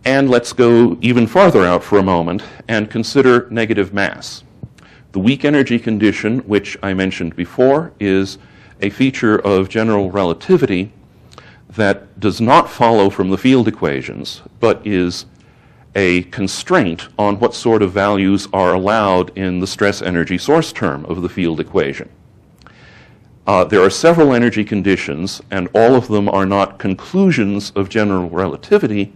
And let's go even farther out for a moment and consider negative mass. The weak energy condition, which I mentioned before, is a feature of general relativity that does not follow from the field equations, but is a constraint on what sort of values are allowed in the stress energy source term of the field equation. There are several energy conditions, and all of them are not conclusions of general relativity,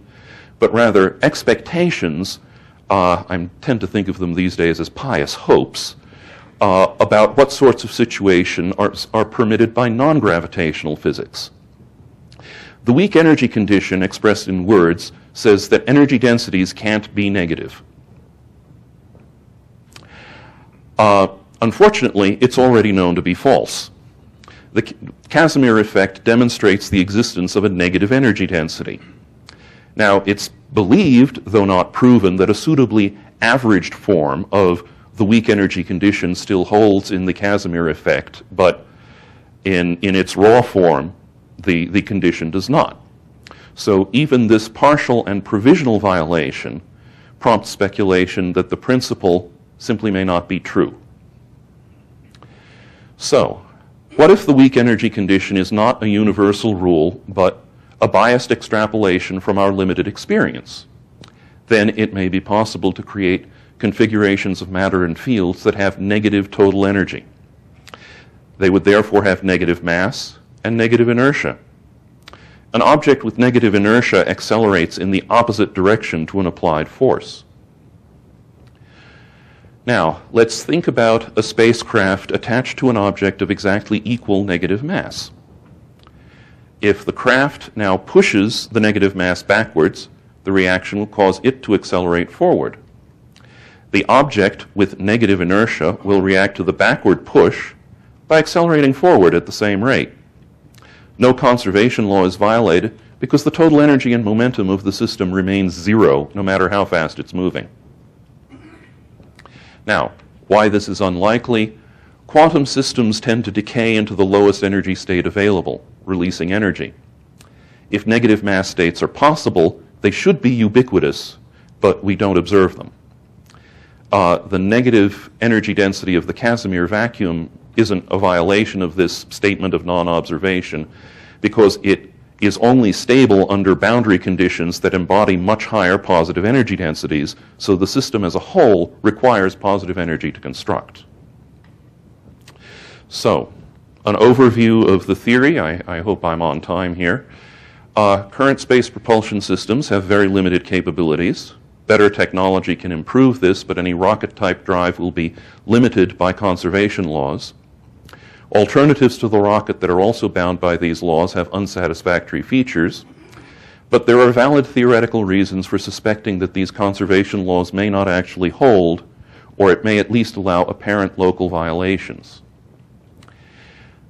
but rather expectations, I tend to think of them these days as pious hopes, about what sorts of situation are permitted by non-gravitational physics. The weak energy condition expressed in words says that energy densities can't be negative. Unfortunately, it's already known to be false. The Casimir effect demonstrates the existence of a negative energy density. Now, it's believed, though not proven, that a suitably averaged form of the weak energy condition still holds in the Casimir effect, but in its raw form, the condition does not. So even this partial and provisional violation prompts speculation that the principle simply may not be true. So, what if the weak energy condition is not a universal rule, but a biased extrapolation from our limited experience? Then it may be possible to create configurations of matter and fields that have negative total energy. They would therefore have negative mass and negative inertia. An object with negative inertia accelerates in the opposite direction to an applied force. Now, let's think about a spacecraft attached to an object of exactly equal negative mass. If the craft now pushes the negative mass backwards, the reaction will cause it to accelerate forward. The object with negative inertia will react to the backward push by accelerating forward at the same rate. No conservation law is violated because the total energy and momentum of the system remains zero no matter how fast it's moving. Now, why this is unlikely? Quantum systems tend to decay into the lowest energy state available, releasing energy. If negative mass states are possible, they should be ubiquitous, but we don't observe them. The negative energy density of the Casimir vacuum isn't a violation of this statement of non-observation because it is only stable under boundary conditions that embody much higher positive energy densities, so the system as a whole requires positive energy to construct. So, an overview of the theory. I hope I'm on time here. Current space propulsion systems have very limited capabilities. Better technology can improve this, but any rocket-type drive will be limited by conservation laws. Alternatives to the rocket that are also bound by these laws have unsatisfactory features, but there are valid theoretical reasons for suspecting that these conservation laws may not actually hold, or it may at least allow apparent local violations.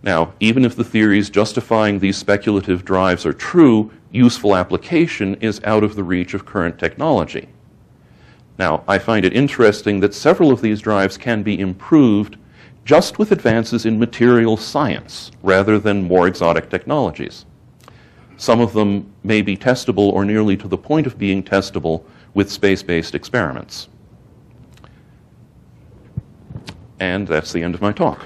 Now, even if the theories justifying these speculative drives are true, useful application is out of the reach of current technology. Now, I find it interesting that several of these drives can be improved just with advances in material science rather than more exotic technologies. Some of them may be testable or nearly to the point of being testable with space-based experiments. And that's the end of my talk.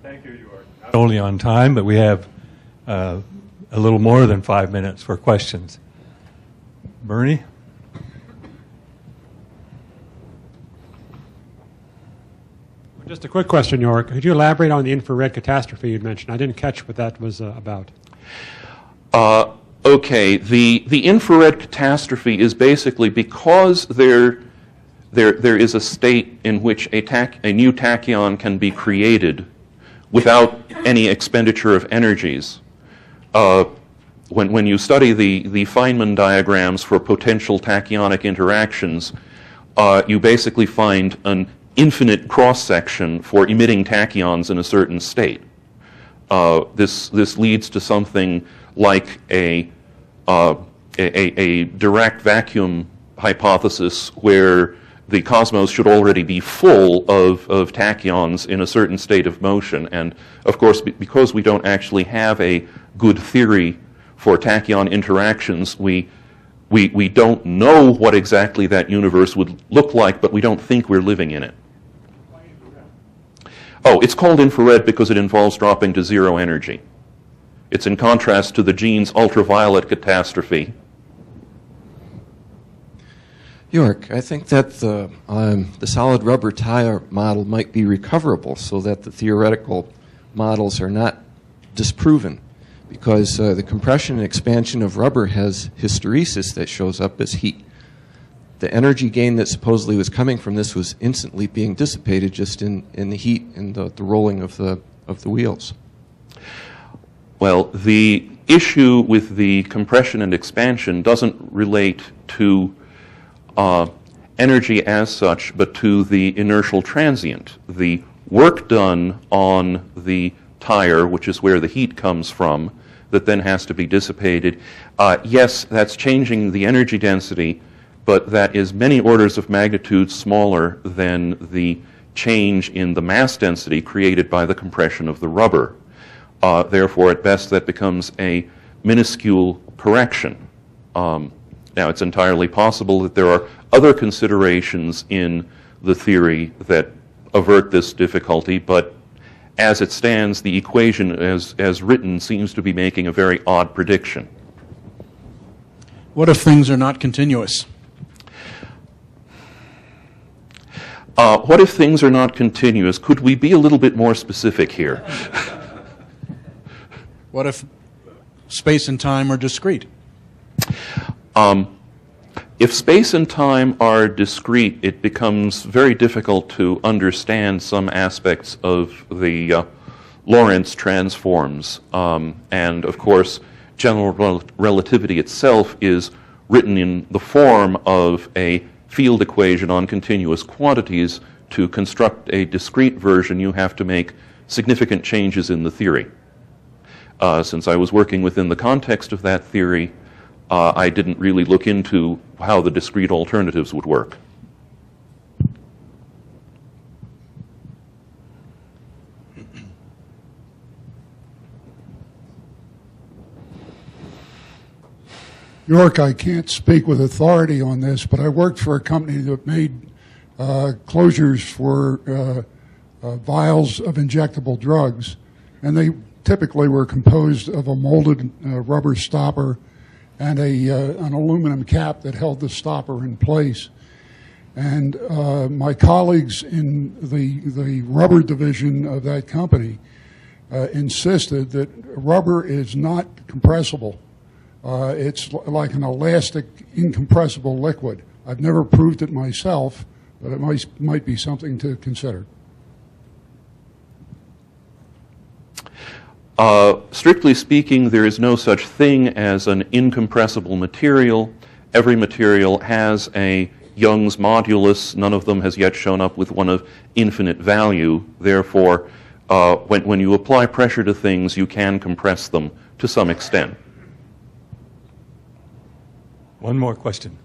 Thank you. You are not only on time, but we have a little more than 5 minutes for questions. Bernie? Just a quick question, York. Could you elaborate on the infrared catastrophe you mentioned? I didn't catch what that was about. Okay, the infrared catastrophe is basically because there is a state in which a new tachyon can be created without any expenditure of energies. When you study the Feynman diagrams for potential tachyonic interactions, you basically find an infinite cross-section for emitting tachyons in a certain state. This leads to something like a direct vacuum hypothesis where the cosmos should already be full of tachyons in a certain state of motion. And of course, because we don't actually have a good theory for tachyon interactions, we don't know what exactly that universe would look like, but we don't think we're living in it. Oh, it's called infrared because it involves dropping to zero energy. It's in contrast to the gene's ultraviolet catastrophe. York, I think that the solid rubber tire model might be recoverable so that the theoretical models are not disproven, because the compression and expansion of rubber has hysteresis that shows up as heat. The energy gain that supposedly was coming from this was instantly being dissipated just in the heat and the rolling of the wheels. Well, the issue with the compression and expansion doesn't relate to energy as such, but to the inertial transient. The work done on the tire, which is where the heat comes from, that then has to be dissipated. Yes, that's changing the energy density, but that is many orders of magnitude smaller than the change in the mass density created by the compression of the rubber. Therefore, at best, that becomes a minuscule correction. Now, it's entirely possible that there are other considerations in the theory that avert this difficulty, but as it stands, the equation as written seems to be making a very odd prediction. What if things are not continuous? What if things are not continuous? Could we be a little bit more specific here? What if space and time are discrete? If space and time are discrete, it becomes very difficult to understand some aspects of the Lorentz transforms. And of course, general relativity itself is written in the form of a field equation on continuous quantities. To construct a discrete version, you have to make significant changes in the theory. Since I was working within the context of that theory, I didn't really look into how the discrete alternatives would work. York, I can't speak with authority on this, but I worked for a company that made closures for vials of injectable drugs, and they typically were composed of a molded rubber stopper and an aluminum cap that held the stopper in place. And my colleagues in the rubber division of that company insisted that rubber is not compressible. It's like an elastic, incompressible liquid. I've never proved it myself, but it might be something to consider. Strictly speaking, there is no such thing as an incompressible material. Every material has a Young's modulus. None of them has yet shown up with one of infinite value. Therefore, when you apply pressure to things, you can compress them to some extent. One more question.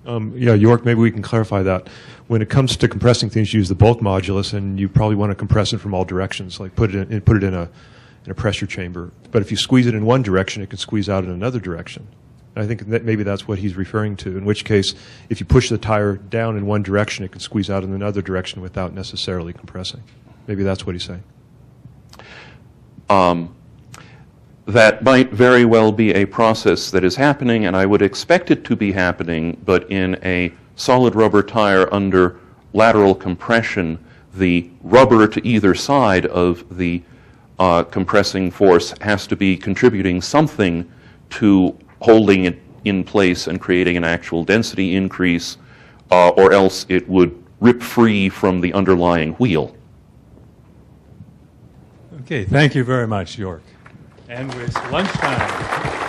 Yeah, York, maybe we can clarify that. When it comes to compressing things, you use the bulk modulus, and you probably want to compress it from all directions, like put it in a pressure chamber. But if you squeeze it in one direction, it can squeeze out in another direction. And I think that maybe that's what he's referring to, in which case, if you push the tire down in one direction, it can squeeze out in another direction without necessarily compressing. Maybe that's what he's saying. That might very well be a process that is happening, and I would expect it to be happening, but in a solid rubber tire under lateral compression, the rubber to either side of the compressing force has to be contributing something to holding it in place and creating an actual density increase, or else it would rip free from the underlying wheel. Okay, thank you very much, York. And with lunchtime.